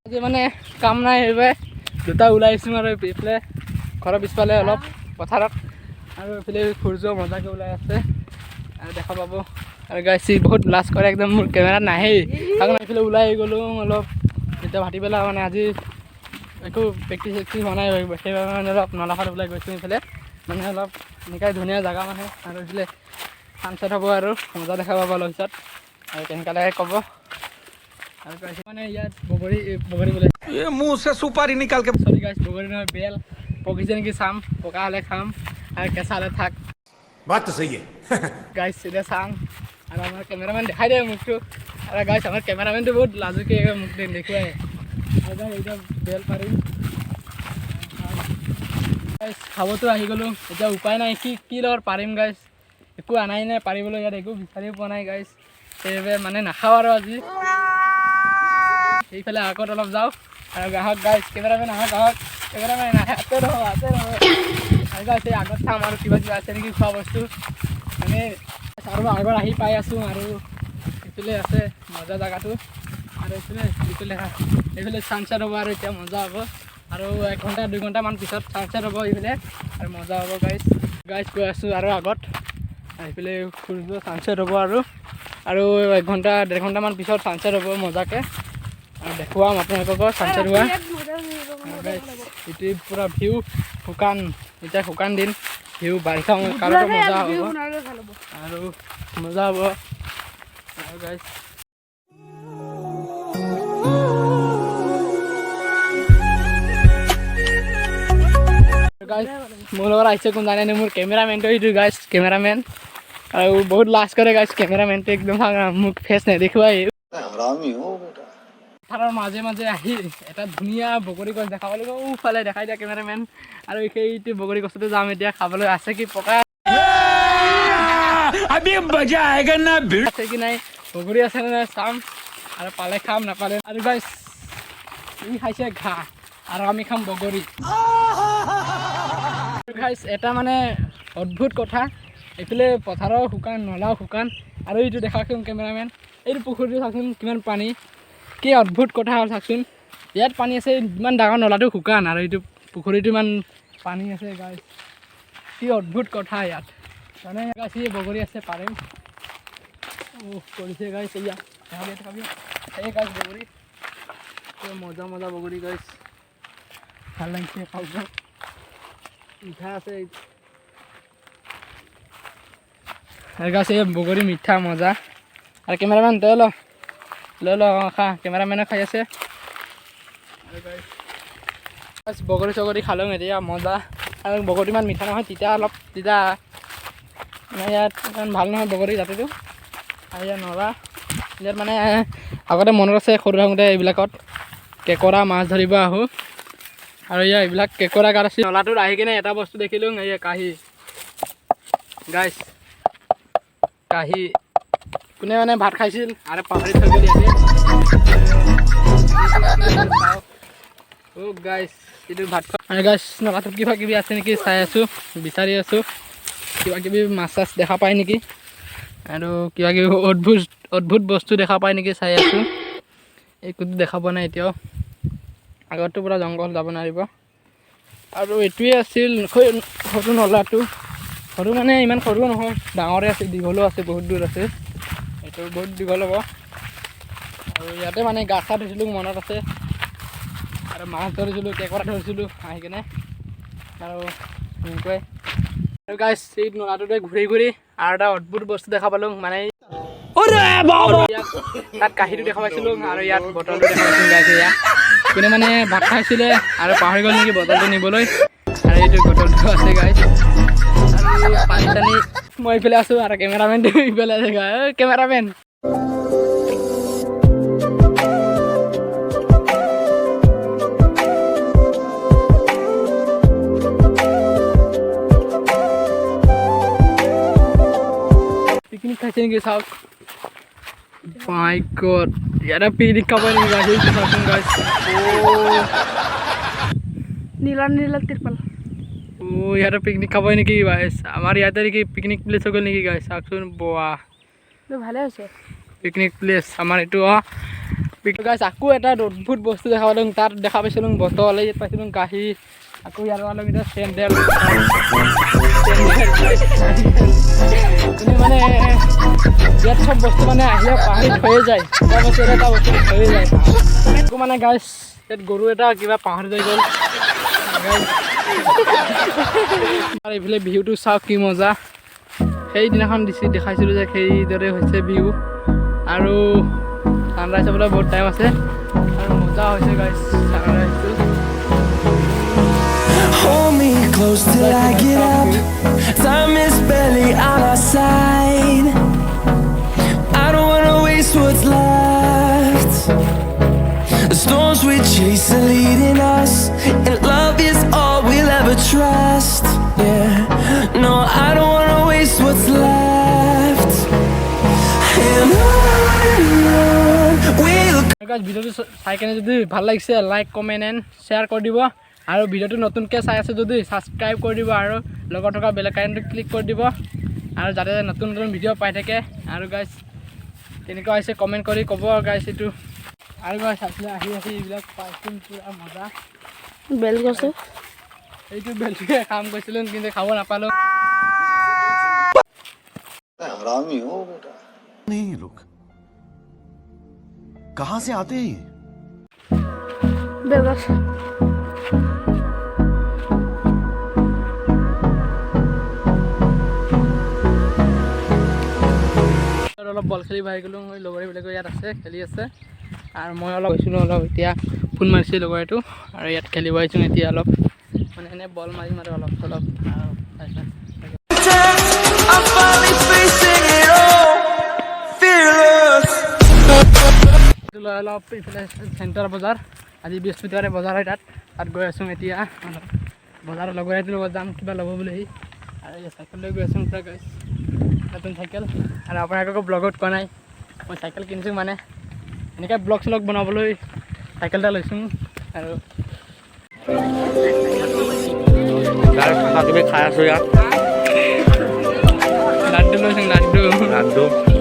আজি মানে কাম নাই সেইবাবে দুটা ওলাই আহিছোঁ আৰু এইফালে ঘৰৰ পিছফালে অলপ পথাৰত আৰু এইফালে সূৰ্য মজাকৈ ওলাই আছে আৰু দেখা পাব আৰু গাইছ বহুত লাজ কৰে একদম মোৰ কেমেৰাত নাহেই কাৰণ এইফালে ওলাই আহি গ'লোঁ অলপ এতিয়া ভাটিবেলা মানে আজি একো প্ৰেক্টিচ চেক্টিচ হোৱা নাই সেইবাবে মানে অলপ নলাখাত ওলাই গৈছোঁ এইফালে মানে অলপ এনেকৈ ধুনীয়া জেগা মানে আৰু এইফালে চানচেট হ'ব আৰু মজা দেখা পাব অলপ পিছত আৰু কেনেকুৱা লাগে ক'ব আৰু গাইছ মানে ইয়াত বগৰী বোলে मुंह से सुपारी निकाल के চৰি গাইছ বগৰী নহয় বেল পকিছে নেকি চাম পকা হ'লে খাম আৰু কেঁচা হ'লে থাক बात तो सही है গাইছ এতিয়া চাম আৰু আমাৰ কেমেৰামেন দেখাই দিয়ে মুখটো আৰু গাইছ আমাৰ কেমেৰামেনটো বহুত লাজুকী মুখ দেখুৱাই আৰু এতিয়া বেল পাৰিম গাইছ খাবতো আহি গ'লোঁ এতিয়া উপায় নাই কি লগত পাৰিম গাইছ একো আনাই নাই পাৰিবলৈ ইয়াত একো বিচাৰি পোৱা নাই গাইছ সেইবাবে মানে নাখাওঁ আৰু আজি সেইফালে আগত অলপ যাওঁ আৰু আহক গাইছ কেমেৰামেন আহক কেমেৰামেন হাতে ৰ'ব আৰু গাইছ এই আগত চাম আৰু কিবা আছে নেকি খোৱা বস্তু মানে আৰু আগত আহি পাই আছোঁ আৰু এইফালে আছে মজা জেগাটো আৰু এইফালে চানচেট হ'ব আৰু এতিয়া মজা হ'ব আৰু 1 ঘণ্টা 2 ঘণ্টামান পিছত চানচেট হ'ব এইফালে আৰু মজা হ'ব গাইছ গৈ আছোঁ আৰু আগত এইফালে সূৰ্য চানচেট হ'ব আৰু 1 ঘণ্টা 1.5 ঘণ্টামান পিছত চানচেট হ'ব মজাকৈ আৰু দেখুৱাম আপোনালোকক চানচেট হোৱা এইটো পূৰা ভিউ শুকান এতিয়া শুকান দিন ভিউ বাৰিষা কাৰণেতো মজা হ'ব আৰু মজা হ'ব আৰু গাইছ মোৰ লগত আহিছে কোন জানে মোৰ কেমেৰামেনটো এইটো গাইছ কেমেৰামেন আৰু বহুত লাজ কৰে গাইছ কেমেৰামেনটো একদম মোক ফেচ নেদেখুৱাই পথাৰৰ মাজে মাজে আহি এটা ধুনীয়া বগৰী গছ দেখাব লাগিব ওফালে দেখাই দিয়া কেমেৰামেন আৰু সেইটো বগৰী গছতে যাম এতিয়া খাবলৈ আছে কি পকা আছে কি নাই বগৰী আছে নে নাই চাম আৰু পালে খাম নাপালে আৰু গাইছ ই খাইছে ঘাঁহ আৰু আমি খাম বগৰী গাইছ এটা মানে অদ্ভুত কথা এইফালে পথাৰৰ শুকান নলাও শুকান আৰু এইটো দেখাচোন কেমেৰামেন এইটো পুখুৰীটো চাচোন কিমান পানী কি অদ্ভুত কথা হ'ল চাওকচোন ইয়াত পানী আছে ইমান ডাঙৰ নলাটো শুকান আৰু এইটো পুখুৰীটো ইমান পানী আছে গাইছ কি অদ্ভুত কথা ইয়াত মানে গাইছ বগৰী আছে পাৰিম কৰিছে গাইছ এয়া এই গাইছ বগৰী মজা মজা বগৰী গাইছ ভাল লাগিছে খাব মিঠা আছে আৰু গাইছ এই বগৰী মিঠা মজা আৰু কেমেৰামেন তই লৈ ল খা কেমেৰামেনে খাই আছে আৰু গাইছ বগৰী চগৰী খালোঁ এতিয়া মজা আৰু বগৰী ইমান মিঠা নহয় তিতা মানে ইয়াত ইমান ভাল নহয় বগৰী জাতিটো আৰু ইয়াত নলা ইয়াত মানে আগতে মনত আছে সৰু থাকোঁতে এইবিলাকত কেঁকোৰা মাছ ধৰিব আহোঁ আৰু ইয়াৰ এইবিলাক কেঁকোৰা গাত আছিল নলাটোত আহি কিনে এটা বস্তু দেখিলোঁ এই কাঁহী গাইছ কাঁহী কোনে মানে ভাত খাইছিল আৰু পাহৰি থৈ গ'ল ইয়াতে গাইছ এইটো ভাত খোৱা আৰু গাইছ নলাটোত কিবা কিবি আছে নেকি চাই আছোঁ বিচাৰি আছোঁ কিবা কিবি মাছ চাছ দেখা পায় নেকি আৰু কিবা কিবি অদ্ভুত বস্তু দেখা পায় নেকি চাই আছোঁ একোতো দেখা পোৱা নাই এতিয়াও আগততো পূৰা জংঘল যাব নোৱাৰিব আৰু এইটোৱে আছিল সৰু নলাটো সৰু মানে ইমান সৰুও নহয় ডাঙৰে আছে দীঘলো আছে বহুত দূৰ আছে এইটো বহুত দীঘল হ'ব আৰু ইয়াতে মানে গা চা ধৰিছিলোঁ মনত আছে আৰু মাছ ধৰিছিলোঁ কেঁকোৰা ধৰিছিলোঁ আহি কিনে আৰু এনেকুৱাই আৰু গাইছ এই নলাটোতে ঘূৰি ঘূৰি আৰু এটা অদ্ভুত বস্তু দেখা পালোঁ মানে তাত কাঁহীটো দেখা পাইছিলোঁ আৰু ইয়াত বটলটো দেখা পাইছিলোঁ গাইছ ইয়াত কোনে মানে ভাত খাইছিলে আৰু পাহৰি গ'ল নেকি বটলটো নিবলৈ আৰু এইটো বটলটো আছে গাইছ আৰু পানী চানী মই এইফালে আছোঁ আৰু কেমেৰামেনটো এইফালে আছে কেমেৰামেন পিকনিক খাইছে নেকি চাওক মাই গড ইয়াতে পিকনিক খাব নেকি গাইছ চাওকচোন গাইছ নীলা নীলা তিৰপাল ইয়াতে পিকনিক খাব নেকি গাইছ আমাৰ ইয়াতে নেকি পিকনিক প্লেচ হৈ গ'ল নেকি গাইছ চাওকচোন বাহ ভালে হৈছে পিকনিক প্লেচ আমাৰ এইটো গাইছ আকৌ এটা অদ্ভুত বস্তু দেখা পালোঁ তাত দেখা পাইছিলোঁ বটল ইয়াত পাইছিলোঁ গাখীৰ আকৌ ইয়াৰ অলপ এতিয়া চেণ্ডেল মানে ইয়াত চব বস্তু মানে আহিলে পাহাৰীত হৈয়ে যায় এটা বস্তু হৈয়ে যায় আকৌ মানে গাইছ ইয়াত গৰু এটা কিবা পাহাৰত হৈ গ'ল এইফালে বিহুটো চাওক কি মজা সেইদিনাখন দেখাইছিলোঁ যে সেইদৰে হৈছে বিহু আৰু ছানৰাইজ হ'বলৈ বহুত টাইম আছে আৰু মজা হৈছে গাইছ ছানৰাইজটো Hold me close till I get up. Time is barely on our side. I don't wanna waste what's left. The storms we chase are leading us, and love is all we'll ever trust. Yeah, no, I don't wanna waste what's left. And on we'll গাইছ ভিডিঅ'টো চাই কেনে যদি ভাল লাগিছে like comment and share কৰি দিব আৰু ভিডিঅ'টো নতুনকৈ চাই আছে যদি ছাবস্ক্ৰাইব কৰি দিব আৰু লগত থকা বেল আইকনটো ক্লিক কৰি দিব আৰু যাতে নতুন নতুন ভিডিঅ' পাই থাকে আৰু গাইছ কেনেকুৱা হৈছে কমেণ্ট কৰি ক'ব গাইছ এইটো আৰু গাইছ আছিলে আহি এইবিলাক পাইছোঁ পূৰা মজা বেল গছে এইটো বেলটোৱে কাম কৰিছিলোঁ কিন্তু খাব নাপালোঁ हरामी हो बेटा नहीं लोग कहाँ से आते हैं বেল গছ অলপ বল খেলিব আহি গ'লোঁ মই লগৰবিলাকো ইয়াত আছে খেলি আছে আৰু মই অলপ গৈছিলোঁ অলপ এতিয়া ফোন মাৰিছোঁ লগৰটো আৰু ইয়াত খেলিব আহিছোঁ এতিয়া অলপ মানে এনেই বল মাৰিম আৰু অলপ চলপ I'm finally facing it all, fearless. লৈ অলপ এইফালে চেণ্টাৰ বজাৰ আজি বৃহস্পতিবাৰে বজাৰ হয় তাত গৈ আছোঁ এতিয়া বজাৰৰ লগৰীয়াটোৰ লগত যাম কিবা ল'ব বুলি আৰু এই চাইকেল লৈ গৈ আছোঁ পূৰা গৈছ নতুন চাইকেল আৰু আপোনালোকক ব্লগত কোৱা নাই মই চাইকেল কিনিছোঁ মানে এনেকৈ ব্লগ চলগ বনাবলৈ চাইকেল এটা লৈছোঁ আৰু কিবা খাই আছো ইয়াত লাড্ডু লৈছোঁ লাড্ডু